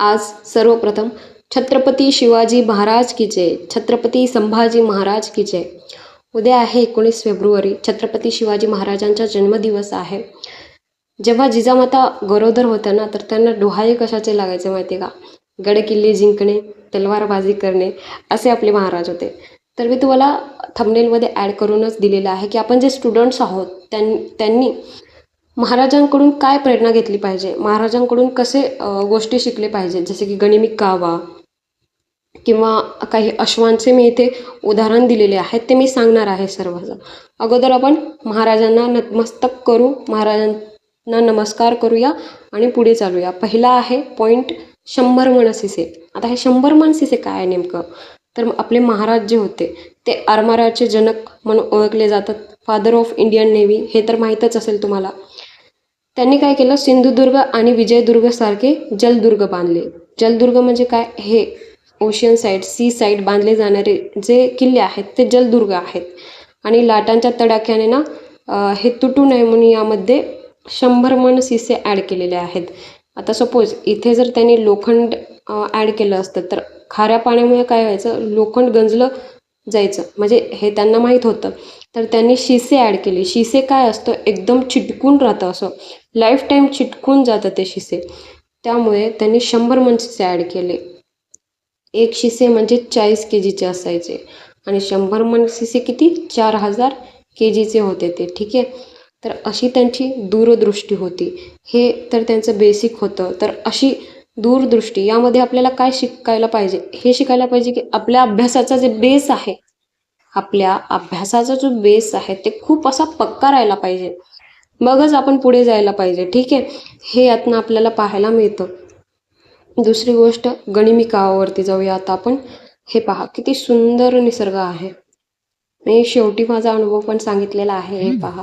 आज सर्वप्रथम छत्रपती शिवाजी महाराज की जय, छत्रपती संभाजी महाराज की जय. उद्या आहे 19 फेब्रुवारी. छत्रपती शिवाजी महाराजांचा जन्मदिवस आहे. जेव्हा जिजामाता गरोदर होत्या ना, तर त्यांना डोहाळे कशाचे लागायचे माहिती आहे का? गडकिल्ले जिंकणे, तलवारबाजी करणे, असे आपले महाराज होते. तर मी तुम्हाला थंबनेलमध्ये ॲड करूनच दिलेलं आहे की आपण जे स्टुडंट्स आहोत त्यांनी महाराजांकडून काय प्रेरणा घेतली पाहिजे, महाराजांकडून कसे गोष्टी शिकले पाहिजे, जसे की गनिमी कावा किंवा काही अश्वांचे मी इथे उदाहरण दिलेले आहेत, ते मी सांगणार आहे सर्वजण. अगोदर आपण महाराजांना नतमस्तक करू, महाराजांना नमस्कार करूया आणि पुढे चालूया. पहिला आहे पॉईंट 100 मनसिसे. आता हे 100 मनसिसे काय आहे नेमकं? तर आपले महाराज जे होते ते आरमाराचे जनक म्हणून ओळखले जातात. फादर ऑफ इंडियन नेव्ही, हे तर माहीतच असेल तुम्हाला. त्यांनी काय केलं, सिंधुदुर्ग आणि विजयदुर्ग सारखे जलदुर्ग बांधले. जलदुर्ग म्हणजे काय? हे ओशियन साईड, सी साईड बांधले जाणारे जे किल्ले आहेत ते जलदुर्ग आहेत. आणि लाटांच्या तडाख्याने ना हे तुटू नये म्हणून यामध्ये 100 मनसिसे ॲड केलेले आहेत. आता सपोज इथे जर त्यांनी लोखंड ॲड केलं असतं तर खाऱ्या पाण्यामुळे काय व्हायचं, लोखंड गंजलं जायचं, म्हणजे हे त्यांना माहीत होतं. तर त्यांनी शिसे ॲड केले. शिसे काय असतं, एकदम चिटकून राहतं, असं लाईफ टाईम चिटकून जातं ते शिसे. त्यामुळे त्यांनी 100 मनसिसे ॲड केले. एक शिसे म्हणजे 40 kgचे असायचे आणि 100 मनसिसे किती, 4000 kgचे होते ते. ठीक आहे. तर अशी त्यांची दूरदृष्टी होती. हे तर त्यांचं बेसिक होतं. तर अशी दूरदृष्टी, यामध्ये आपल्याला काय शिकायला पाहिजे, हे शिकायला पाहिजे की आपल्या अभ्यासाचा जे बेस आहे, आपल्या अभ्यासाचा जो बेस आहे ते खूप असा पक्का राहायला पाहिजे, मगच आपण पुढे जायला पाहिजे. ठीक आहे. हे यातनं आपल्याला पाहायला मिळतं. दुसरी गोष्ट, गनिमी कावावरती जाऊया आता आपण. हे पहा किती सुंदर निसर्ग आहे. मी शेवटी माझा अनुभव पण सांगितलेला आहे. हे पहा,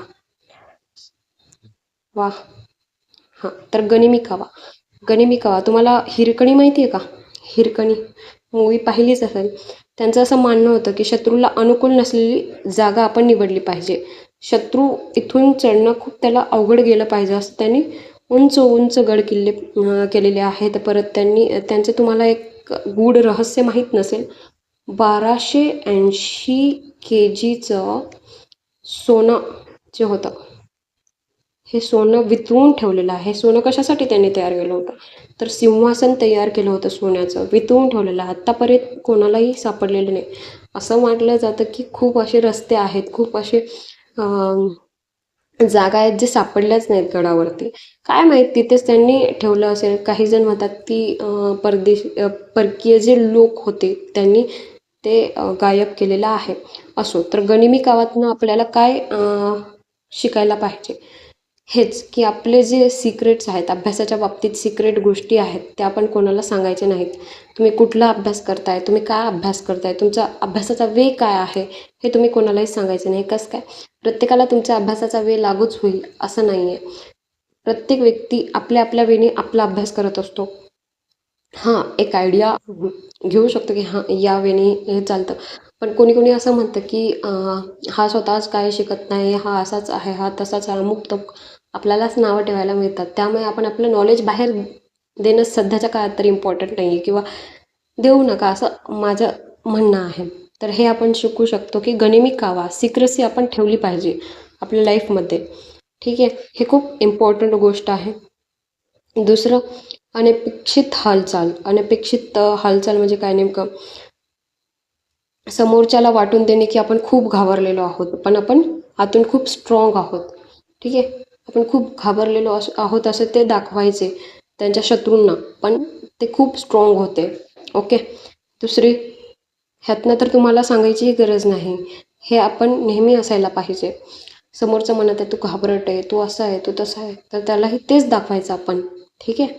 वा. हां, तर गनिमी कावा. गनिमी कावा, तुम्हाला हिरकणी माहिती आहे का? हिरकणी मूवी पाहिलीच असेल. त्यांचं असं मानणं होतं की शत्रूला अनुकूल नसलेली जागा आपण निवडली पाहिजे. शत्रू इथून चढणं खूप त्याला अवघड गेलं पाहिजे, असं त्यांनी उंच उंच गड किल्ले केलेले आहेत. परत त्यांचं तुम्हाला एक गूढ रहस्य माहीत नसेल, 1280 kgचं सोनं जे होतं, हे सोनं वितळून ठेवलेलं आहे. सोनं कशासाठी त्यांनी तयार केलं होतं, तर सिंहासन तयार केलं होतं सोन्याचं, वितळून ठेवलेलं. आत्तापर्यंत कोणालाही सापडलेलं नाही. असं म्हटलं जातं की खूप असे रस्ते आहेत, खूप असे जागा आहेत जे सापडल्याच नाहीत गडावरती. काय माहीत, तिथेच त्यांनी ठेवलं असेल. काही जण म्हणतात की परकीय जे लोक होते त्यांनी ते गायब केलेलं आहे. असो, तर गनिमी कावातनं आपल्याला काय शिकायला पाहिजे, हेच की आपले जे सिक्रेट्स आहेत, अभ्यासाच्या बाबतीत सिक्रेट गोष्टी आहेत, त्या आपण कोणाला सांगायचे नाहीत. तुम्ही कुठला अभ्यास करताय, तुम्ही काय अभ्यास करताय, तुमचा अभ्यासाचा वे काय आहे, हे तुम्ही कोणालाही सांगायचं नाही. कसं काय, प्रत्येकाला तुमच्या अभ्यासाचा वे लागूच होईल असं नाही आहे. प्रत्येक व्यक्ती आपल्या आपल्या वेने आपला अभ्यास करत असतो. हां, एक आयडिया घेऊ शकतो की हां, या वेने हे चालतं. पण कोणी कोणी असं म्हणतं की हा स्वतःच काय शिकत नाही, हा असाच आहे, हा तसाच आहे, अमुक तमुक आपल्यालाच नावं ठेवायला मिळतात. त्यामुळे आपण आपलं नॉलेज बाहेर देणं सध्याच्या काळात तरी इम्पॉर्टंट नाही आहे, किंवा देऊ नका असं माझं म्हणणं आहे. तर हे आपण शिकू शकतो की गनिमी कावा, सिक्रेसी आपण ठेवली पाहिजे आपल्या लाईफमध्ये. ठीक आहे. हे खूप इम्पॉर्टंट गोष्ट आहे. दुसरं, अनपेक्षित हालचाल. अनपेक्षित हालचाल म्हणजे काय नेमकं, समोरच्याला वाटून देणे की आपण खूप घाबरलेलो आहोत, पण आपण आतून खूप स्ट्रॉंग आहोत. ठीक आहे. आपण खूप घाबरलेलो आहोत असं ते दाखवायचे त्यांच्या शत्रूंना, पण ते खूप स्ट्रॉंग होते. ओके. दुसरी, ह्यातनं तर तुम्हाला सांगायचीही गरज नाही, हे आपण नेहमी असायला पाहिजे. समोरचं म्हणत आहे तू घाबरट आहे, तू असा आहे, तू तसा आहे, तर त्यालाही तेच दाखवायचं आपण. ठीक आहे.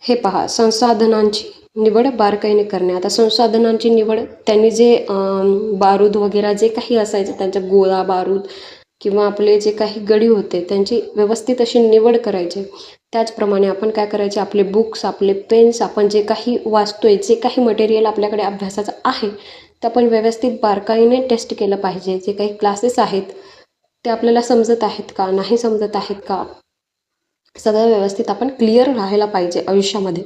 हे पहा, संसाधनांची निवड बारकाईने करणे. आता संसाधनांची निवड, त्यांनी जे बारूद वगैरे जे काही असायचं, त्यांच्या गोळा बारूद किंवा आपले जे काही गडी होते त्यांची व्यवस्थित अशी निवड करायची. त्याचप्रमाणे आपण काय करायचे, आपले बुक्स, आपले पेन्स, आपण जे काही वाचतोय, जे काही मटेरियल आपल्याकडे अभ्यासाचं आहे, ते आपण व्यवस्थित बारकाईने टेस्ट केलं पाहिजे. जे काही क्लासेस आहेत ते आपल्याला समजत आहेत का, नाही समजत आहेत का, सगळं व्यवस्थित आपण क्लिअर राहायला पाहिजे आयुष्यामध्ये.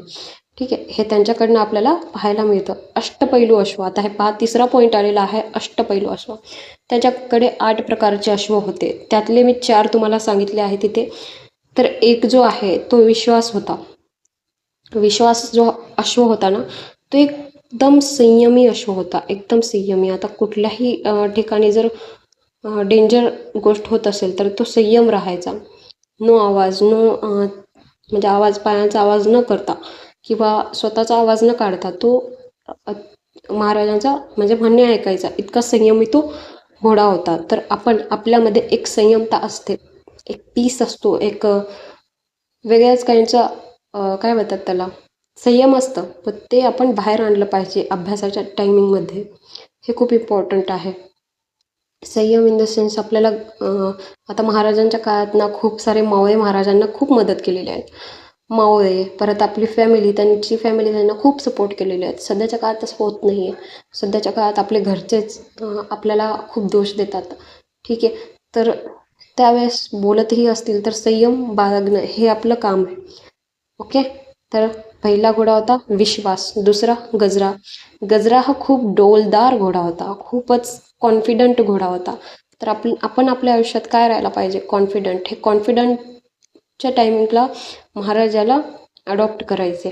ठीक आहे, हे त्यांच्याकडनं आपल्याला पाहायला मिळतं. अष्टपैलू अश्व, आता हे पहा तिसरा पॉईंट आलेला आहे अष्टपैलू अश्व. त्याच्याकडे 8 प्रकारचे अश्व होते, त्यातले मी 4 तुम्हाला सांगितले आहे तिथे. तर एक जो आहे तो विश्वास होता. विश्वास जो अश्व होता ना, तो एकदम संयमी अश्व होता, एकदम संयमी. आता कुठल्याही ठिकाणी जर डेंजर गोष्ट होत असेल तर तो संयम राहायचा. नो आवाज, म्हणजे पायांचा आवाज न करता किंवा स्वतःचा आवाज न काढता तो महाराजांचा म्हणजे म्हणणे ऐकायचा. इतका संयमी तो घोडा होता. तर आपण आपल्यामध्ये एक संयमता असते, एक पीस असतो, एक वेगळ्याच काहींचा काय म्हणतात त्याला, संयम असतं. पण ते आपण बाहेर आणलं पाहिजे अभ्यासाच्या टायमिंगमध्ये. हे खूप इम्पॉर्टंट आहे. संयम इन द सेन्स आपल्याला आता महाराजांच्या काळात ना खूप सारे मावळे महाराजांना खूप मदत केलेली आहेत. मावळे, परत आपली फॅमिली, त्यांची फॅमिली त्यांना खूप सपोर्ट केलेले आहेत. सध्याच्या काळात तसं होत नाही आहे. सध्याच्या काळात आपले घरचेच आपल्याला खूप दोष देतात. ठीक आहे, तर त्यावेळेस बोलतही असतील तर संयम बाळगणं हे आपलं काम आहे. ओके, तर पहिला घोडा होता विश्वास, दुसरा गजरा. गजरा हा खूप डौलदार घोडा होता, खूपच कॉन्फिडंट घोडा होता. तर आपण आपल्या आयुष्यात काय राहायला पाहिजे, कॉन्फिडंट. हे कॉन्फिडंटच्या टायमिंगला महाराजाला अडॉप्ट करायचे.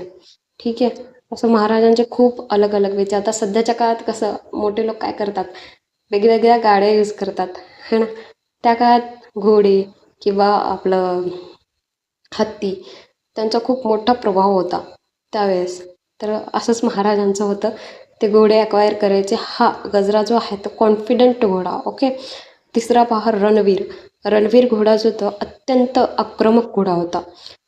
ठीक आहे, असं महाराजांचे खूप अलग अलग वेचे. आता सध्याच्या काळात कसं मोठे लोक काय करतात, वेगवेगळ्या गाड्या यूज करतात है ना. त्या काळात घोडे किंवा आपलं हत्ती, त्यांचा खूप मोठा प्रभाव होता त्यावेळेस. तर असंच महाराजांचं होतं, ते घोडे अक्वायर करायचे. हा गजरा जो आहे तो कॉन्फिडंट घोडा. ओके, तिसरा पहा रणवीर. रणवीर घोडा जो होता अत्यंत आक्रमक घोडा होता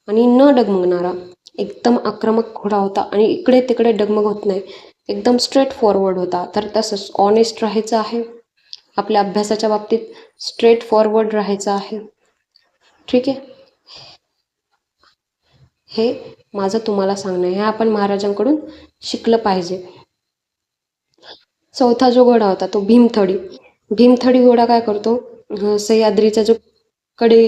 आणि न डगमगणारा, एकदम आक्रमक घोडा होता आणि इकडे तिकडे डगमगत नाही, एकदम स्ट्रेट फॉरवर्ड होता. तर तसंच ऑनेस्ट राहायचं आहे आपल्या अभ्यासाच्या बाबतीत, स्ट्रेट फॉरवर्ड राहायचं आहे. ठीक आहे, हे माझं तुम्हाला सांगणं आहे. हे आपण महाराजांकडून शिकलं पाहिजे. चौथा जो घोडा होता तो भीमथडी. भीमथडी घोडा काय करतो, सह्याद्रीच्या जो कडे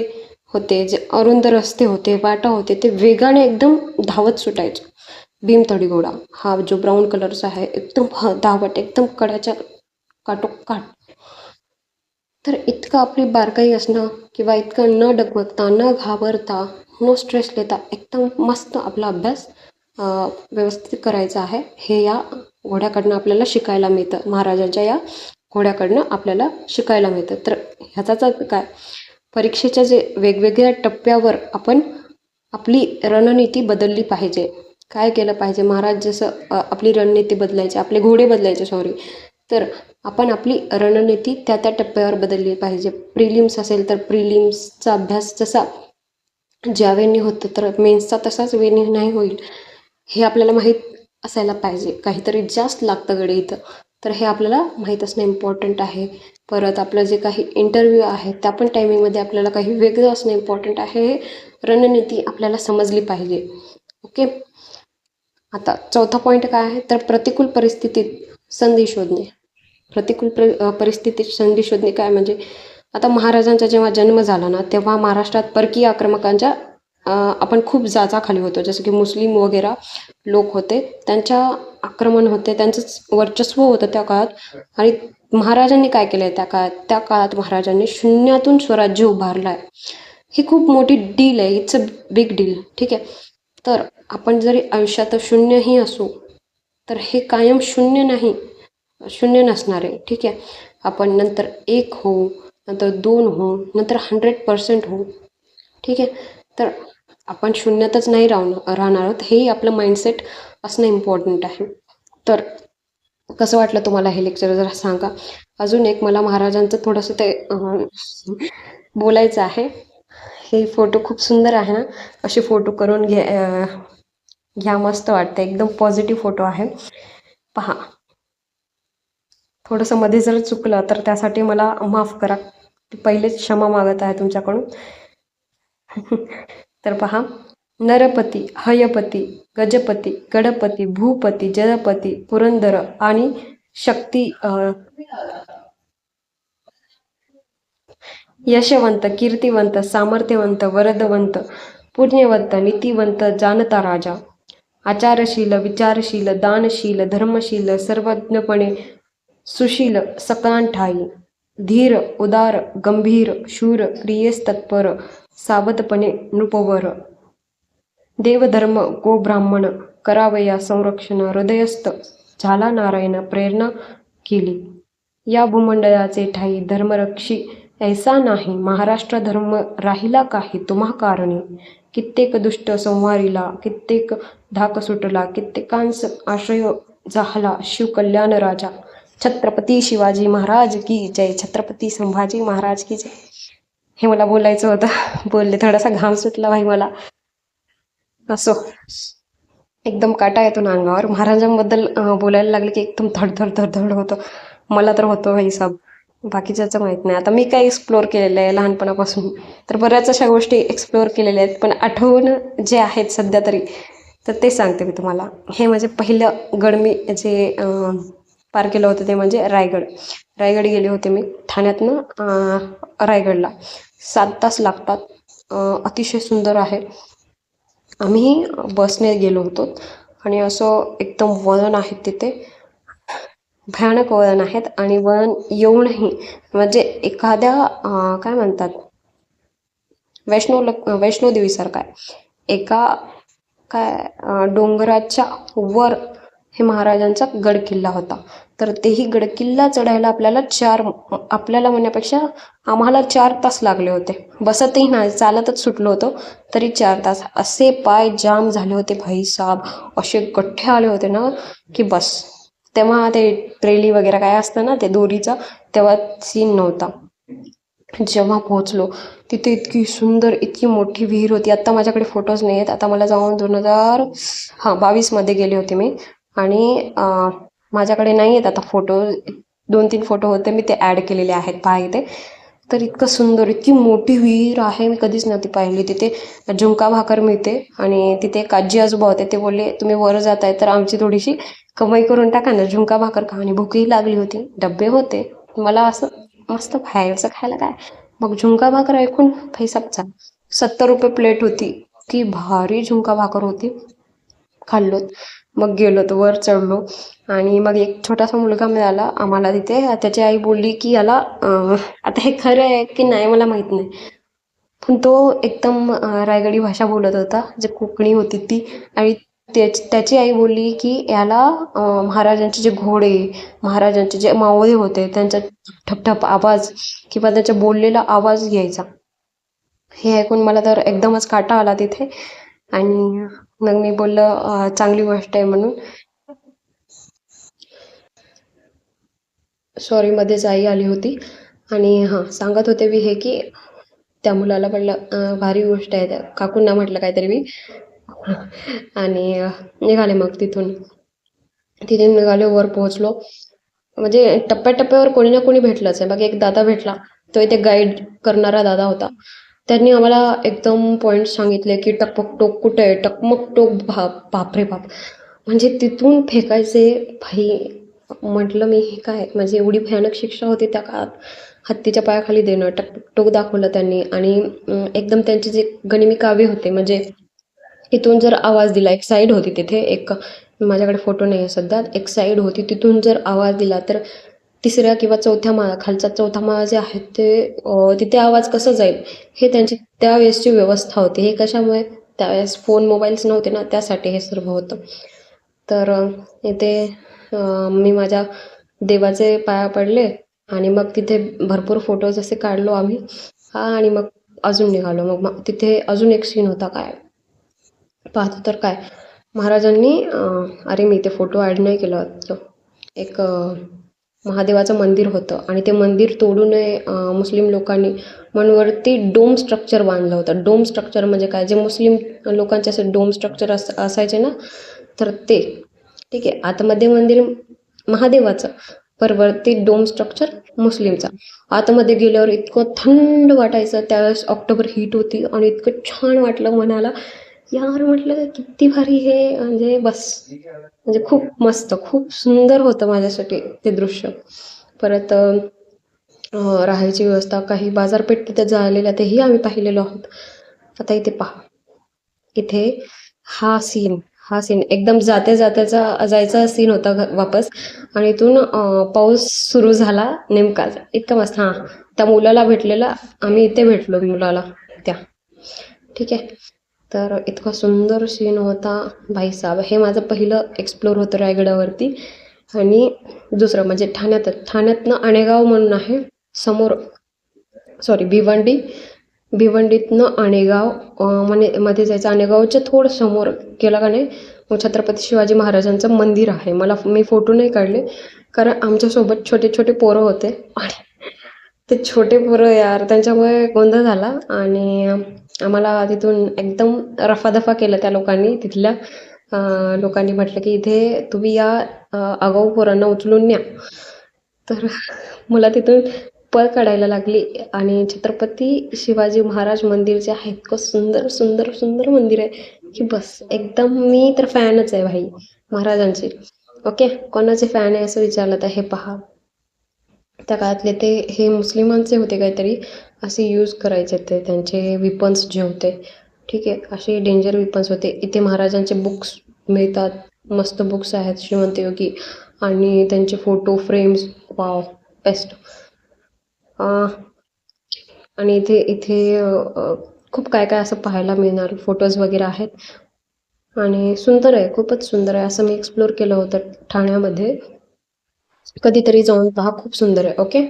होते, जे अरुंद रस्ते होते, वाटा होते, ते वेगाने एकदम धावत सुटायचे. भीमथडी घोडा हा जो ब्राऊन कलरचा आहे, एकदम धावट, एकदम कड्याच्या काठोकाठ. तर इतकं आपली बारकाई असणं किंवा इतकं न डगमगता, न घाबरता, नो स्ट्रेस लेता एकदम मस्त आपला अभ्यास व्यवस्थित करायचा आहे. हे या घोड्याकडनं आपल्याला शिकायला मिळतं, महाराजांच्या या घोड्याकडनं आपल्याला शिकायला मिळतं. तर ह्याचाच अर्थ काय, परीक्षेच्या जे वेगवेगळ्या टप्प्यावर आपण आपली रणनीती बदलली पाहिजे. काय केलं पाहिजे, महाराज जसं आपली रणनीती बदलायची, आपले घोडे बदलायचे सॉरी, तर आपण आपली रणनीती त्या त्या टप्प्यावर बदलली पाहिजे. प्रिलिम्स असेल तर प्रिलिम्सचा अभ्यास जसा ज्या वेळी होतं तर मेन्सचा तसाच वेळी नाही होईल, हे आपल्याला माहीत असायला पाहिजे. काहीतरी जास्त लागतं गडे इथं, तर हे आपल्याला माहीत असणं इम्पॉर्टंट आहे. परत आपलं जे काही इंटरव्ह्यू आहे त्या पण टायमिंगमध्ये आपल्याला काही वेगळं असणं इम्पॉर्टंट आहे. हे रणनीती आपल्याला समजली पाहिजे. ओके, आता चौथा पॉईंट काय आहे, तर प्रतिकूल परिस्थितीत संधी शोधणे. प्रतिकूल परिस्थितीत संधी शोधणे काय म्हणजे, आता महाराजांचा जेव्हा जन्म झाला ना, तेव्हा महाराष्ट्रात परकीय आक्रमकांच्या आपण खूप जाचाखाली होतो. जसं की मुस्लिम वगैरे लोक होते, त्यांच्या आक्रमण होते, त्यांचंच वर्चस्व होतं त्या काळात. आणि महाराजांनी काय केलं आहे त्या काळात महाराजांनी शून्यातून स्वराज्य उभारलं आहे. ही खूप मोठी डील आहे, इट्स अ बिग डील. ठीक आहे, तर आपण जरी आयुष्यात शून्यही असू तर हे कायम शून्य नाही, शून्य नसणार आहे. ठीक आहे, आपण नंतर 1 होऊ, नंतर 2 होऊ, नंतर 100% होऊ. ठीक आहे, तर आपण शून्यातच नाही राहणार आहोत, हेही आपलं माइंडसेट असणं इम्पॉर्टंट आहे. तर कसं वाटलं तुम्हाला हे लेक्चर जरा सांगा. अजून एक मला महाराजांचं थोडंसं ते बोलायचं आहे. हे फोटो खूप सुंदर आहे ना, असे फोटो करून घ्या, मस्त वाटतं, एकदम पॉझिटिव्ह फोटो आहे. पहा, थोडंसं मध्ये जर चुकलं तर त्यासाठी मला माफ करा, पहिलेच क्षमा मागत आहे तुमच्याकडून. तर पहा, नरपती, हयपती, गजपती, गणपती, भूपती, जलपती, पुरंदर आणि शक्ती, यशवंत, कीर्तिवंत, सामर्थ्यवंत, वरदवंत, पुण्यवंत नीतिवंत जानता राजा, आचारशील विचारशील दानशील धर्मशील सर्वज्ञपणे सुशील सकळां ठाई, धीर उदार गंभीर शूर क्रियेस तत्पर सावधपणे नृपवर, देवधर्म गो ब्राह्मण करावया संरक्षण हृदयस्थ झाला नारायण प्रेरणा केली, या भूमंडळाचे ठाई धर्मरक्षी ऐसा नाही, महाराष्ट्र धर्म राहिला काही तुम्हा कारणी, कित्येक दुष्ट संहारिला कित्येक धाक सुटला, कित्येकांस आश्रय झाला शिवकल्याण राजा. छत्रपती शिवाजी महाराज की जय, छत्रपती संभाजी महाराज की जय. हे मला बोलायचं होतं, बोलले. थोडासा घाम सुटला भाई मला. असो, एकदम काटा येतो ना अंगावर. महाराजांबद्दल बोलायला लागले की एकदम धडधड धडधड होतं. मला तर होतं भाई साहेब, बाकीच्याचं माहीत नाही. आता मी काय एक्सप्लोअर केलेलं आहे लहानपणापासून, तर बऱ्याच अशा गोष्टी एक्सप्लोअर केलेल्या आहेत, पण आठवण जे आहेत सध्या तरी, तर ते सांगते मी तुम्हाला. हे म्हणजे पहिलं गड मी जे पार केलं होतं ते म्हणजे रायगड. रायगड गेले होते मी ठाण्यातनं रायगडला. 7 तास लागतात. अतिशय सुंदर आहे. आम्ही बसने गेलो होतो आणि असं एकदम वळण आहेत तिथे, भयानक वळण आहेत. आणि वळण येऊनही म्हणजे एखाद्या काय म्हणतात वैष्णोदेवीसारखं आहे. एका काय डोंगराच्या वर हे महाराजांचा गड किल्ला होता. तर तेही गड किल्ला चढायला आपल्याला म्हणण्यापेक्षा आम्हाला 4 तास लागले होते. बसतही नाही, चालतच सुटलो होतो तरी 4 तास. असे पाय जाम झाले होते भाई साहब, असे गठ्ठे आले होते ना की बस. तेव्हा ते ट्रेली वगैरे काय असतं ना ते दोरीचा, तेव्हा सीन नव्हता. जेव्हा पोहोचलो तिथे इतकी सुंदर इतकी मोठी विहीर होती. आत्ता माझ्याकडे फोटोज नाही आहेत. आता मला जाऊन 2022 गेले होते मी, आणि माझ्याकडे नाही आहेत आता फोटो. 2-3 फोटो होते, मी ते ॲड केलेले आहेत पहा इथे. तर इतकं सुंदर इतकी मोठी विहीर आहे, मी कधीच नव्हती पाहिली. तिथे झुणका भाकर मिळते, आणि तिथे एक आजी आजोबा होते. ते बोलले तुम्ही वर जाताय तर आमची थोडीशी कमाई करून टाका ना, झुणका भाकर खा. आणि भूकही लागली होती, डबे होते. मला असं मस्त बाहेरचं खायला काय, मग झुणका भाकर ऐकून पैसाचा 70 रुपये प्लेट होती. की भारी झुणका भाकर होती. खाल्लोत, मग गेलो तर वर चढलो, आणि मग एक छोटासा मुलगा मिळाला आम्हाला तिथे. त्याची आई बोलली की याला आता हे खरं आहे की नाही मला माहीत नाही, पण तो एकदम रायगडी भाषा बोलत होता, जे कोकणी होती ती. आणि त्याची आई बोलली की याला महाराजांचे जे घोडे, महाराजांचे जे मावळे होते त्यांचा ठपठप आवाज किंवा त्याचा बोललेला आवाज यायचा. हे ऐकून मला तर एकदमच काटा आला तिथे. आणि मग मी बोललं चांगली गोष्ट आहे म्हणून. सॉरी, मध्येच आई आली होती. आणि सांगत होते मी हे की त्या मुलाला म्हटलं भारी गोष्ट आहे, त्या काकूंना म्हटलं काहीतरी मी. आणि निघाले मग तिथून निघाले, वर पोहोचलो. म्हणजे टप्प्याटप्प्यावर कोणी ना कोणी भेटलंच आहे. मग एक दादा भेटला, तो इथे गाईड करणारा दादा होता. त्यांनी आम्हाला एकदम पॉईंट्स सांगितले की टकमक टोक कुठे आहे, टकमक टोक बापरे बाप. म्हणजे तिथून फेकायचे भाई. म्हटलं मी हे काय, म्हणजे एवढी भयानक शिक्षा होती त्या काळात. हत्तीच्या पायाखाली देणं, टकमक टोक दाखवलं त्यांनी. आणि एकदम त्यांचे जे गनिमी काव्य होते, म्हणजे इथून जर आवाज दिला, एक साईड होती तिथे, एक माझ्याकडे फोटो नाही आहे सध्या, एक साईड होती, तिथून जर आवाज दिला तर 3ऱ्या किंवा 4थ्या माळा, खालचा 4था माळा जे आहेत ते तिथे आवाज कसं जाईल, हे त्यांची त्यावेळेसची व्यवस्था होती. हे कशामुळे, त्यावेळेस फोन मोबाईल्स नव्हते ना, त्यासाठी हे सर्व होतं. तर इथे मी माझ्या देवाचे पाया पडले, आणि मग तिथे भरपूर फोटोज असे काढलो आम्ही. आणि मग अजून निघालो. मग तिथे अजून एक सीन होता. काय पाहतो तर काय, महाराजांनी अरे मी ते फोटो ॲड नाही केलं होतं. एक महादेवाचं मंदिर होतं, आणि ते मंदिर तोडू नये मुस्लिम लोकांनी म्हणून वरती डोम स्ट्रक्चर बांधलं होतं. डोम स्ट्रक्चर म्हणजे काय, जे मुस्लिम लोकांचे असे डोम स्ट्रक्चर असायचे ना, तर ते ठीक आहे. आतमध्ये मंदिर महादेवाचं, पर वरती डोम स्ट्रक्चर मुस्लिमचा. आतमध्ये गेल्यावर इतकं थंड वाटायचं. त्यावेळेस ऑक्टोबर हीट होती, आणि इतकं छान वाटलं मनाला. यार म्हटलं किती भारी हे, म्हणजे बस, म्हणजे खूप मस्त, खूप सुंदर होतं माझ्यासाठी ते दृश्य. परत राहायची व्यवस्था, काही बाजारपेठ तिथे झालेल्या तेही आम्ही पाहिलेलो आहोत. आता इथे पहा, इथे हा सीन एकदम जायचा सीन होता वापस. आणि इथून पाऊस सुरू झाला नेमकाच. इतकं मस्त. हां, त्या मुलाला भेटलेला, आम्ही इथे भेटलो मुलाला त्या. ठीक आहे. तर इतका सुंदर सीन होता भाईसाहब. हे माझं पहिलं एक्सप्लोर होतं रायगडावरती. आणि दुसरं म्हणजे ठाण्यातनं आणेगाव म्हणून आहे समोर. सॉरी, भिवंडीतनं आणेगाव मध्ये जायचं. आणेगावच्या थोडं समोर गेला का नाही, मग छत्रपती शिवाजी महाराजांचं मंदिर आहे. मी फोटो नाही काढले, कारण आमच्यासोबत छोटे छोटे पोरं होते आणि ते छोटे पोरं यार, त्यांच्यामुळे गोंधळ झाला. आणि आम्हाला तिथून एकदम रफादफा केलं त्या लोकांनी. तिथल्या लोकांनी म्हटलं की इथे तुम्ही या आगाऊ पोरांना उचलून न्या. तर मला तिथून पळ काढायला लागली. आणि छत्रपती शिवाजी महाराज मंदिर जे आहे, इतकं सुंदर सुंदर सुंदर मंदिर आहे की बस. एकदम मी तर फॅनच आहे भाई महाराजांची. ओके, कोणाचे फॅन आहे असं विचारलं तर हे पहा. त्या काळातले ते हे मुस्लिमांचे होते काहीतरी, असे यूज करायचे ते त्यांचे विपन्स जे होते. ठीक आहे, असे डेंजर विपन्स होते. इथे महाराजांचे बुक्स मिळतात, मस्त बुक्स आहेत, श्रीमंत योगी. आणि त्यांचे फोटो फ्रेम्स, वाव, बेस्ट. आणि इथे इथे खूप काय काय असं पाहायला मिळणार, फोटोज वगैरे आहेत. आणि सुंदर आहे, खूपच सुंदर आहे. असं मी एक्सप्लोर केलं होतं ठाण्यामध्ये. कधीतरी जाऊन पहा, खूप सुंदर आहे. ओके.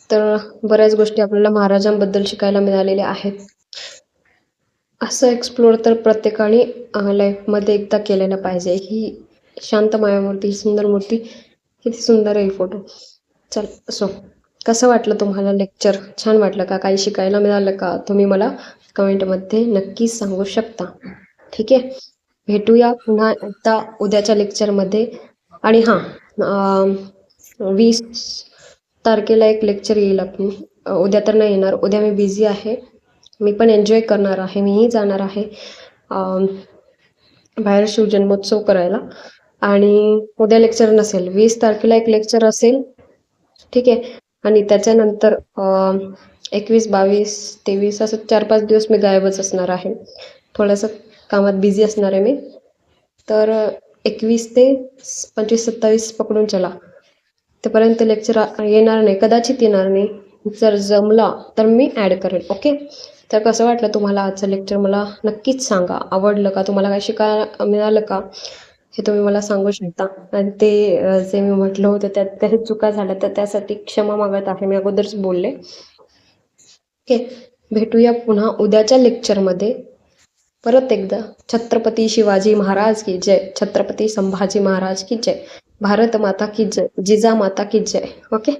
तर बऱ्याच गोष्टी आपल्याला महाराजांबद्दल शिकायला मिळालेल्या आहेत. असं एक्सप्लोर तर प्रत्येकाने लाईफमध्ये एकदा केलेलं पाहिजे. ही शांत मायामूर्ती, ही सुंदर मूर्ती, किती सुंदर आहे फोटो. चल, सो कसं वाटलं तुम्हाला लेक्चर? छान वाटलं का? काही शिकायला मिळालं का? तुम्ही मला कमेंटमध्ये नक्कीच सांगू शकता. ठीक आहे, भेटूया पुन्हा एकदा उद्याच्या लेक्चरमध्ये. आणि हां, 20 तारखेला एक लेक्चर येईल आपण. उद्या तर नाही येणार, उद्या मी बिझी आहे. मी पण एन्जॉय करणार आहे, मीही जाणार आहे बाहेर शिवजन्मोत्सव करायला. आणि उद्या लेक्चर नसेल, 20 तारखेला एक लेक्चर असेल. ठीक आहे. आणि त्याच्यानंतर 21, 22, 23 असं 4-5 दिवस मी गायबच असणार आहे. थोडंसं कामात बिझी असणार आहे मी. तर 21 ते 25, 27 पकडून चला, तोपर्यंत लेक्चर येणार नाही, कदाचित येणार नाही. जर जमला तर मी ॲड करेन. ओके. तर कसं वाटलं तुम्हाला आजचं लेक्चर? मला नक्कीच सांगा. आवडलं का? तुम्हाला काय शिकायला मिळालं का? हे तुम्ही मला सांगू शकता. आणि ते जे मी म्हटलं होतं त्यात काही चुका झाल्या तर त्यासाठी क्षमा मागत आहे, मी अगोदरच बोलले. ओके, भेटूया पुन्हा उद्याच्या लेक्चरमध्ये. परत एकदा छत्रपती शिवाजी महाराज की जय, छत्रपती संभाजी महाराज की जय, भारत माता की जय, जिजा माता की जय. ओके.